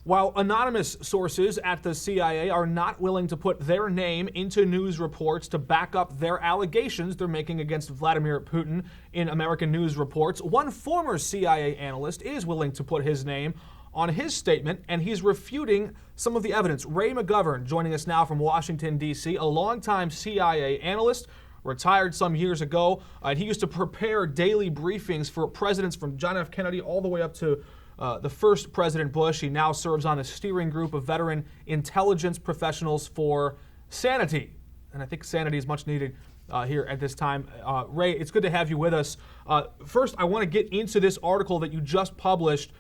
While anonymous sources at the CIA are not willing to put their name into news reports to back up their allegations they're making against Vladimir Putin in American news reports, one former CIA analyst is willing to put his name on his statement, and he's refuting some of the evidence. Ray McGovern joining us now from Washington, D.C., a longtime CIA analyst, retired some years ago. He used to prepare daily briefings for presidents from John F. Kennedy all the way up to the first President Bush. He now serves on a steering group of veteran intelligence professionals for sanity. And I think sanity is much needed here at this time. Ray, it's good to have you with us. First, I want to get into this article that you just published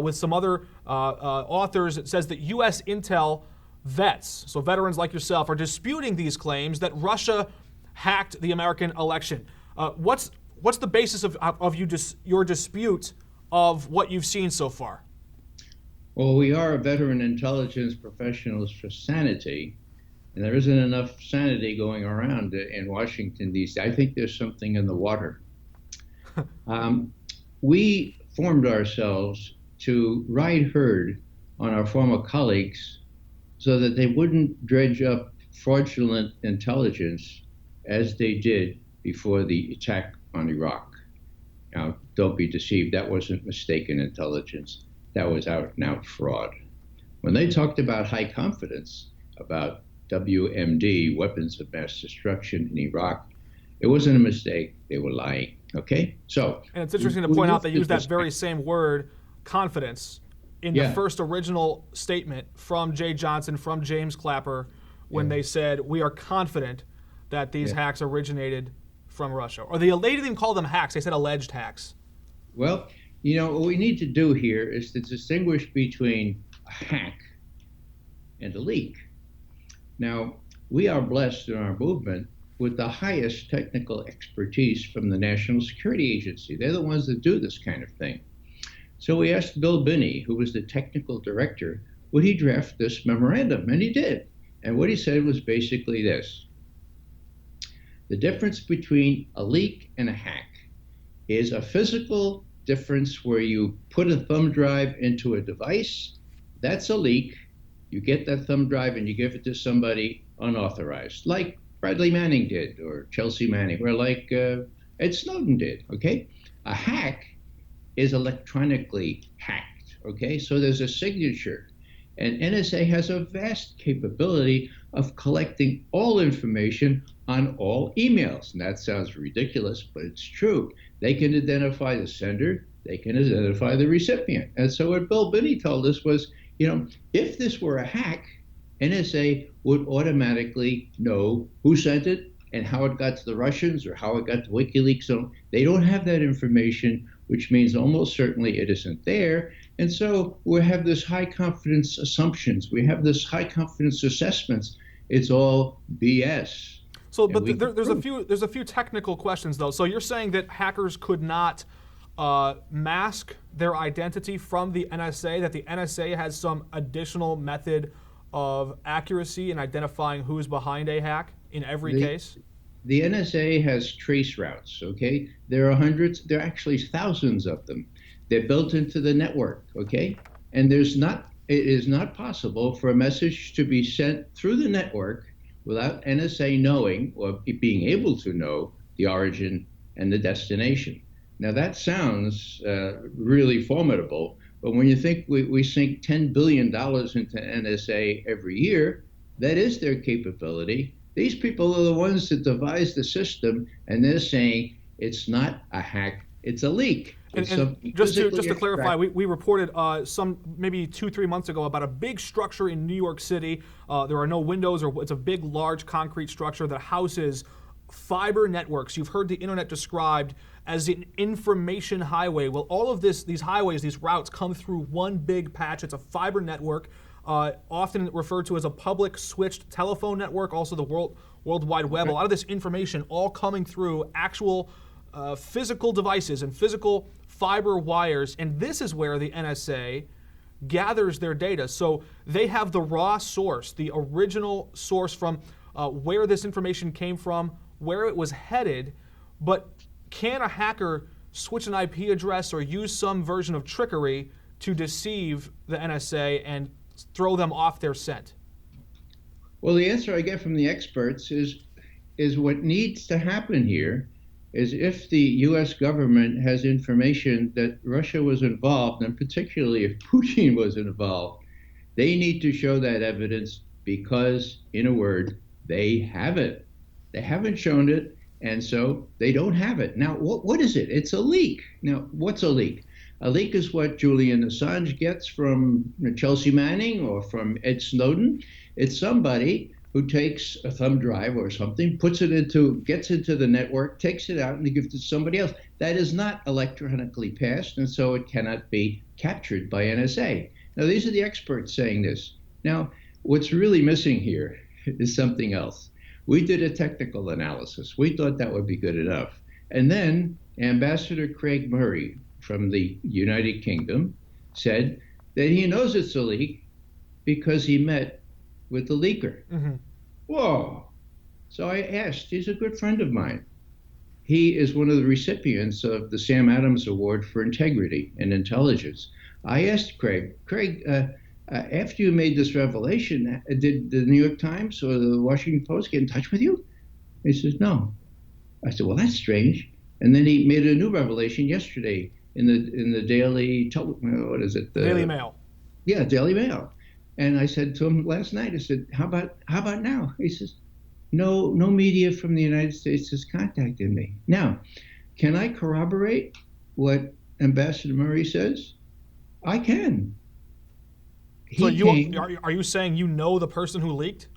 with some other authors. It says that U.S. intel vets, so veterans like yourself, are disputing these claims that Russia hacked the American election. What's the basis of your dispute of what you've seen so far? Well, we are veteran intelligence professionals for sanity, and there isn't enough sanity going around in Washington, D.C. I think there's something in the water. We formed ourselves to ride herd on our former colleagues so that they wouldn't dredge up fraudulent intelligence as they did before the attack on Iraq. Now, don't be deceived. That wasn't mistaken intelligence. That was out and out fraud. When they talked about high confidence, about WMD, weapons of mass destruction in Iraq, it wasn't a mistake. They were lying. Okay? So, and it's interesting to point out they used that very same word, confidence, in the first original statement from Jay Johnson, from James Clapper, when they said, we are confident that these hacks originated from Russia. Or they didn't even call them hacks, they said alleged hacks. Well, you know, what we need to do here is to distinguish between a hack and a leak. Now, we are blessed in our movement with the highest technical expertise from the National Security Agency. They're the ones that do this kind of thing. So we asked Bill Binney, who was the technical director, would he draft this memorandum? And he did. And what he said was basically this: the difference between a leak and a hack is a physical difference where you put a thumb drive into a device. That's a leak. You get that thumb drive and you give it to somebody unauthorized, like Bradley Manning did, or Chelsea Manning, or like Ed Snowden did, okay? A hack is electronically hacked, okay? So there's a signature. And NSA has a vast capability of collecting all information on all emails. And that sounds ridiculous, but it's true. They can identify the sender, they can identify the recipient. And so what Bill Binney told us was, you know, if this were a hack, NSA would automatically know who sent it and how it got to the Russians or how it got to WikiLeaks. So they don't have that information, which means almost certainly it isn't there. And so we have this high confidence assumptions. We have this high confidence assessments. It's all BS. So, but there's a few technical questions though. So you're saying that hackers could not mask their identity from the NSA, that the NSA has some additional method of accuracy in identifying who's behind a hack in every case? The NSA has trace routes, okay? There are hundreds, there are actually thousands of them. They're built into the network, okay? And it is not possible for a message to be sent through the network without NSA knowing or being able to know the origin and the destination. Now that sounds really formidable, but when you think we sink $10 billion into NSA every year, that is their capability. These people are the ones that devised the system, and they're saying it's not a hack, it's a leak. And just to clarify, we reported maybe 2-3 months ago about a big structure in New York City. There are no windows, or it's a big, large concrete structure that houses fiber networks. You've heard the internet described as an information highway. Well, all of these highways, these routes come through one big patch. It's a fiber network, often referred to as a public switched telephone network, also the World Wide Web. A lot of this information all coming through actual physical devices and physical fiber wires, and this is where the NSA gathers their data. So they have the raw source, the original source from where this information came from, where it was headed, but can a hacker switch an IP address or use some version of trickery to deceive the NSA and throw them off their scent? Well, the answer I get from the experts is what needs to happen here is if the U.S. government has information that Russia was involved, and particularly if Putin was involved, they need to show that evidence because, in a word, they have it. They haven't shown it, and so they don't have it. Now, what is it? It's a leak. Now, what's a leak? A leak is what Julian Assange gets from Chelsea Manning or from Ed Snowden. It's somebody who takes a thumb drive or something, gets into the network, takes it out, and gives it to somebody else. That is not electronically passed, and so it cannot be captured by NSA. Now, these are the experts saying this. Now, what's really missing here is something else. We did a technical analysis. We thought that would be good enough. And then Ambassador Craig Murray from the United Kingdom said that he knows it's a leak because he met with the leaker. Mm-hmm. Whoa. So I asked, he's a good friend of mine. He is one of the recipients of the Sam Adams Award for Integrity and Intelligence. I asked Craig, after you made this revelation, did the New York Times or the Washington Post get in touch with you? He says, no. I said, well, that's strange. And then he made a new revelation yesterday in the Daily, Daily Mail. Yeah, Daily Mail. And I said to him last night, I said, how about now? He says, no media from the United States has contacted me. Now, can I corroborate what Ambassador Murray says? I can. So are you saying you know the person who leaked?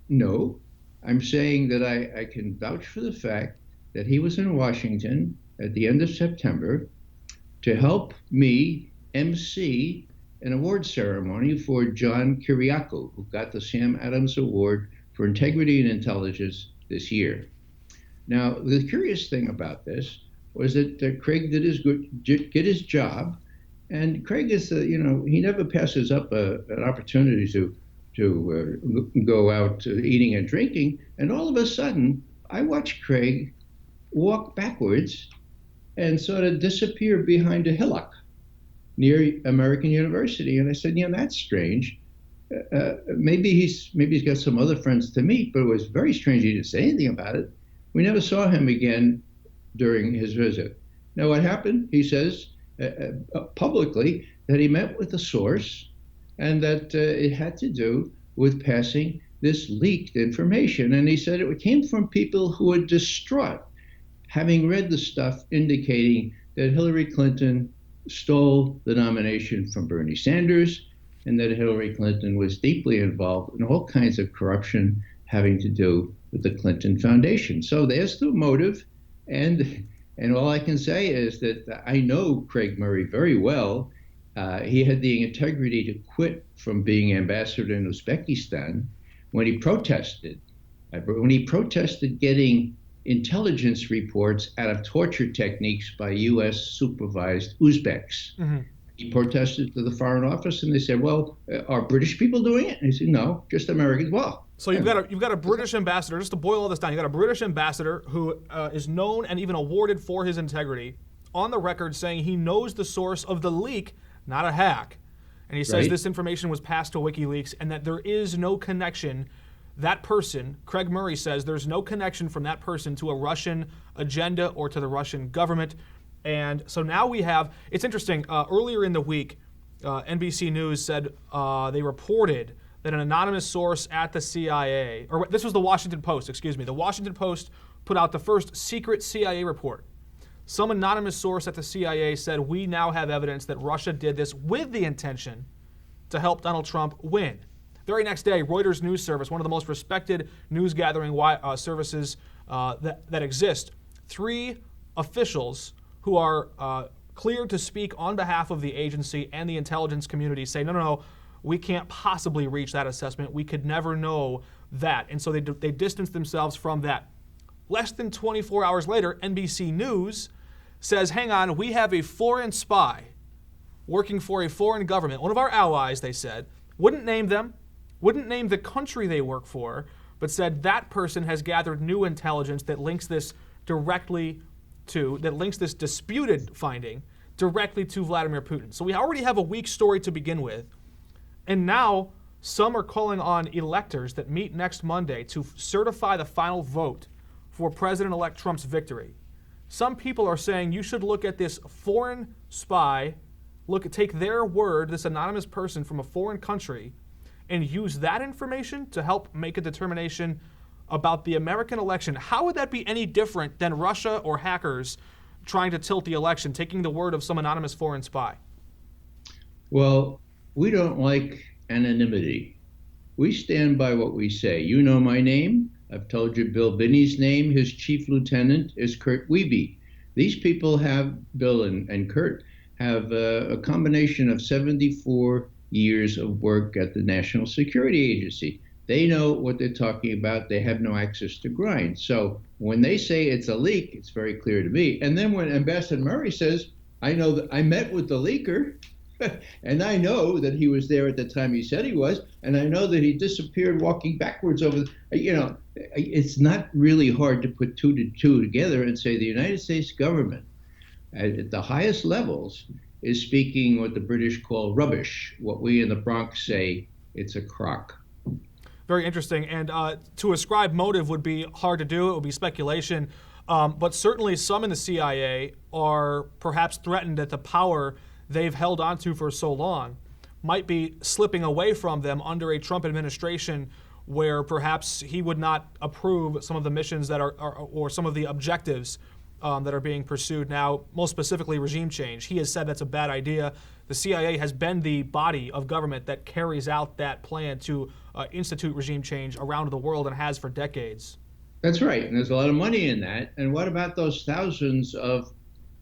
No, I'm saying that I can vouch for the fact that he was in Washington at the end of September to help me MC an award ceremony for John Kiriakou, who got the Sam Adams Award for Integrity and Intelligence this year. Now, the curious thing about this was that Craig did his job, and Craig is, he never passes up an opportunity to go out eating and drinking, and all of a sudden, I watched Craig walk backwards and sort of disappear behind a hillock near American University. And I said, that's strange. Maybe he's got some other friends to meet, but it was very strange he didn't say anything about it. We never saw him again during his visit. Now, what happened? He says publicly that he met with a source and that it had to do with passing this leaked information. And he said it came from people who were distraught, having read the stuff indicating that Hillary Clinton stole the nomination from Bernie Sanders and that Hillary Clinton was deeply involved in all kinds of corruption having to do with the Clinton Foundation. So there's the motive. And all I can say is that I know Craig Murray very well. He had the integrity to quit from being ambassador in Uzbekistan when he protested. When he protested getting intelligence reports out of torture techniques by U.S. supervised Uzbeks. Mm-hmm. He protested to the Foreign Office, and they said, "Well, are British people doing it?" And he said, "No, just Americans." Well, so you've got a British ambassador. Just to boil all this down, you've got a British ambassador who is known and even awarded for his integrity, on the record saying he knows the source of the leak, not a hack, and he says this information was passed to WikiLeaks, and that there is no connection. That person, Craig Murray says, there's no connection from that person to a Russian agenda or to the Russian government. And so now we have, it's interesting, earlier in the week, NBC News said they reported that an anonymous source at the CIA, or this was the Washington Post, the Washington Post put out the first secret CIA report. Some anonymous source at the CIA said, we now have evidence that Russia did this with the intention to help Donald Trump win. Very next day, Reuters News Service, one of the most respected news gathering services that exist, 3 officials who are cleared to speak on behalf of the agency and the intelligence community say, no, we can't possibly reach that assessment. We could never know that. And so they distanced themselves from that. Less than 24 hours later, NBC News says, hang on, we have a foreign spy working for a foreign government, one of our allies, they said, wouldn't name them, wouldn't name the country they work for, but said that person has gathered new intelligence that links this disputed finding directly to Vladimir Putin. So we already have a weak story to begin with. And now some are calling on electors that meet next Monday to certify the final vote for President-elect Trump's victory. Some people are saying you should look at this foreign spy, take their word, this anonymous person from a foreign country, and use that information to help make a determination about the American election. How would that be any different than Russia or hackers trying to tilt the election, taking the word of some anonymous foreign spy? Well, we don't like anonymity. We stand by what we say. You know my name. I've told you Bill Binney's name. His chief lieutenant is Kurt Wiebe. These people have, Bill and Kurt, have a combination of 74 years of work at the National Security Agency. They know what they're talking about. They have no access to grind. So when they say it's a leak, it's very clear to me. And then when Ambassador Murray says, I know that I met with the leaker, and I know that he was there at the time he said he was, and I know that he disappeared walking backwards over, it's not really hard to put two to two together and say the United States government at the highest levels is speaking what the British call rubbish, what we in the Bronx say, it's a crock. Very interesting. And to ascribe motive would be hard to do. It would be speculation. But certainly some in the CIA are perhaps threatened that the power they've held onto for so long might be slipping away from them under a Trump administration where perhaps he would not approve some of the missions that are or some of the objectives that are being pursued now, most specifically regime change. He has said that's a bad idea. The CIA has been the body of government that carries out that plan to institute regime change around the world and has for decades. That's right, and there's a lot of money in that. And what about those thousands of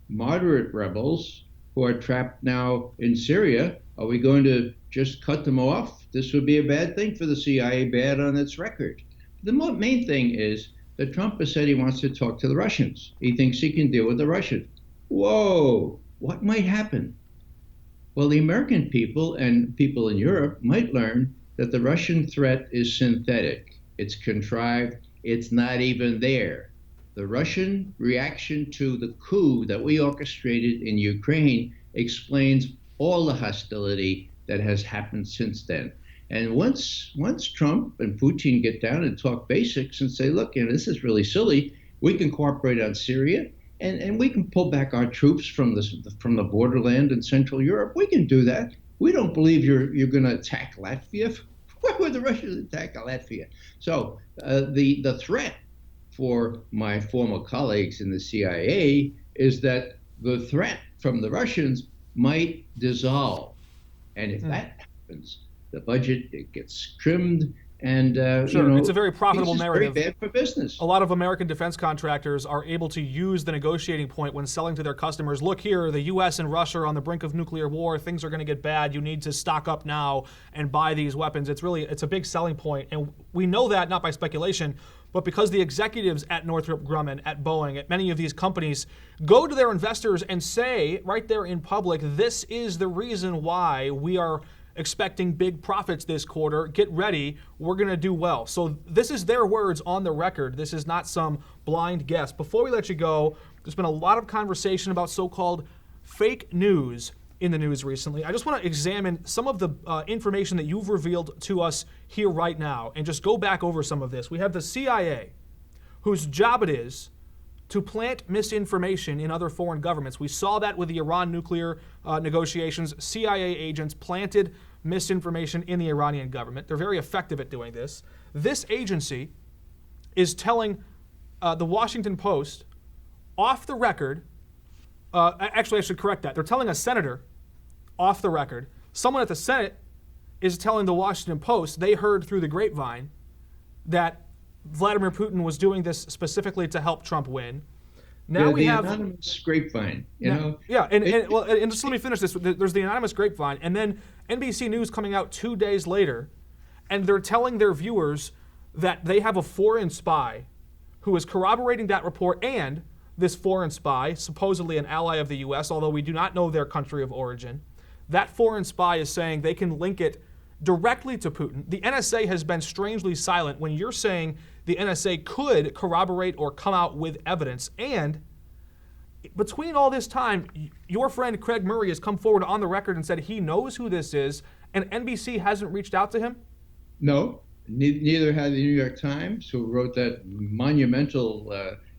moderate rebels who are trapped now in Syria? Are we going to just cut them off? This would be a bad thing for the CIA, bad on its record. The main thing is that Trump has said he wants to talk to the Russians. He thinks he can deal with the Russians. Whoa, what might happen? Well, the American people and people in Europe might learn that the Russian threat is synthetic. It's contrived. It's not even there. The Russian reaction to the coup that we orchestrated in Ukraine explains all the hostility that has happened since then. And once Trump and Putin get down and talk basics and say, look, this is really silly, we can cooperate on Syria and we can pull back our troops from the borderland in Central Europe. We can do that. We don't believe you're going to attack Latvia. Why would the Russians attack Latvia? So the threat for my former colleagues in the CIA is that the threat from the Russians might dissolve. And if that happens, the budget, it gets trimmed, and sure, it's a very profitable narrative. Very bad for business. A lot of American defense contractors are able to use the negotiating point when selling to their customers. Look here, the U.S. and Russia are on the brink of nuclear war. Things are going to get bad. You need to stock up now and buy these weapons. It's a big selling point, and we know that not by speculation, but because the executives at Northrop Grumman, at Boeing, at many of these companies go to their investors and say right there in public, this is the reason why we are expecting big profits this quarter. Get ready. We're going to do well. So this is their words on the record. This is not some blind guess. Before we let you go, there's been a lot of conversation about so-called fake news in the news recently. I just want to examine some of the information that you've revealed to us here right now and just go back over some of this. We have the CIA, whose job it is to plant misinformation in other foreign governments. We saw that with the Iran nuclear negotiations. CIA agents planted misinformation in the Iranian government. They're very effective at doing this. This agency is telling the Washington Post off the record, actually I should correct that. They're telling a senator off the record. Someone at the Senate is telling the Washington Post they heard through the grapevine that Vladimir Putin was doing this specifically to help Trump win. Now we have the anonymous grapevine, you know. Yeah, and just let me finish this. There's the anonymous grapevine, and then NBC News coming out 2 days later, and they're telling their viewers that they have a foreign spy who is corroborating that report, and this foreign spy, supposedly an ally of the U.S., although we do not know their country of origin, that foreign spy is saying they can link it directly to Putin. The NSA has been strangely silent when you're saying the NSA could corroborate or come out with evidence. And between all this time, your friend Craig Murray has come forward on the record and said he knows who this is, and NBC hasn't reached out to him? No, neither had the New York Times, who wrote that monumental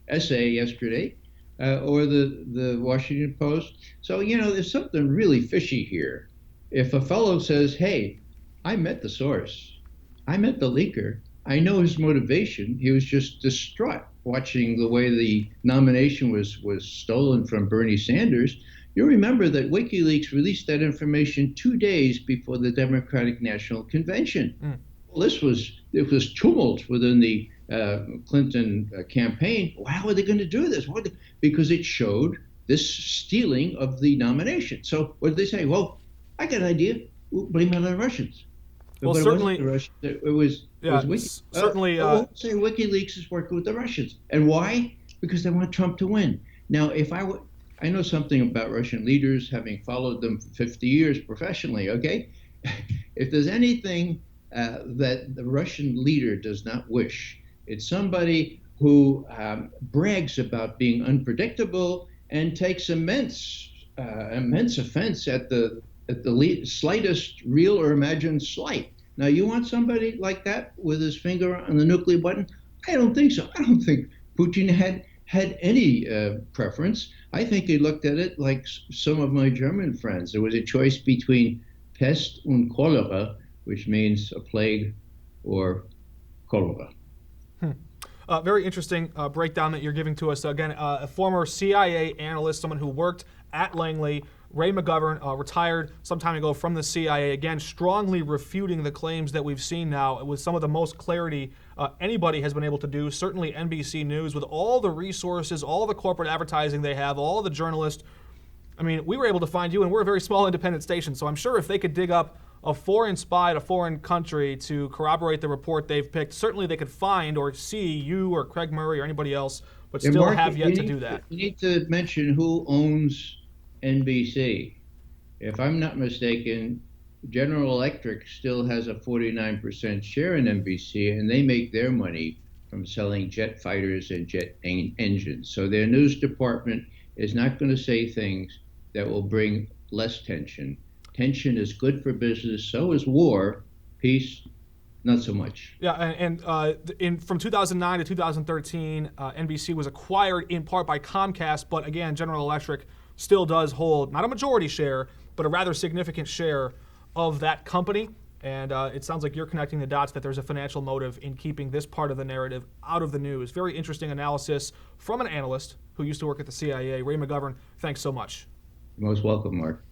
essay yesterday, or the Washington Post. So, there's something really fishy here. If a fellow says, hey, I met the source, I met the leaker, I know his motivation, he was just distraught watching the way the nomination was stolen from Bernie Sanders. You remember that WikiLeaks released that information 2 days before the Democratic National Convention. Well, it was tumult within the Clinton campaign. How are they going to do this? Because it showed this stealing of the nomination. So what did they say? Well, I got an idea. We'll blame it on the Russians. Well, but certainly, it wasn't the Russians. It was WikiLeaks. Certainly. Say WikiLeaks is working with the Russians, and why? Because they want Trump to win. Now, I know something about Russian leaders, having followed them for 50 years professionally. Okay, if there's anything that the Russian leader does not wish, it's somebody who brags about being unpredictable and takes immense offense at the slightest real or imagined slight. Now, you want somebody like that with his finger on the nuclear button? I don't think so. I don't think Putin had any preference. I think he looked at it like some of my German friends. There was a choice between pest und cholera, which means a plague, or cholera. Very interesting breakdown that you're giving to us. Again, a former CIA analyst, someone who worked at Langley, Ray McGovern, retired some time ago from the CIA, again, strongly refuting the claims that we've seen now with some of the most clarity anybody has been able to do. Certainly NBC News, with all the resources, all the corporate advertising they have, all the journalists. I mean, we were able to find you, and we're a very small independent station, so I'm sure if they could dig up a foreign spy, a foreign country, to corroborate the report they've picked, certainly they could find or see you or Craig Murray or anybody else, but still Mark, have yet to do that. You need to mention who owns NBC. If I'm not mistaken, General Electric still has a 49% share in NBC, and they make their money from selling jet fighters and jet engines. So their news department is not going to say things that will bring less tension. Tension is good for business, so is war. Peace, not so much. Yeah, and from 2009 to 2013, NBC was acquired in part by Comcast, but again, General Electric still does hold not a majority share, but a rather significant share of that company. And it sounds like you're connecting the dots that there's a financial motive in keeping this part of the narrative out of the news. Very interesting analysis from an analyst who used to work at the CIA. Ray McGovern, thanks so much. You're most welcome, Mark.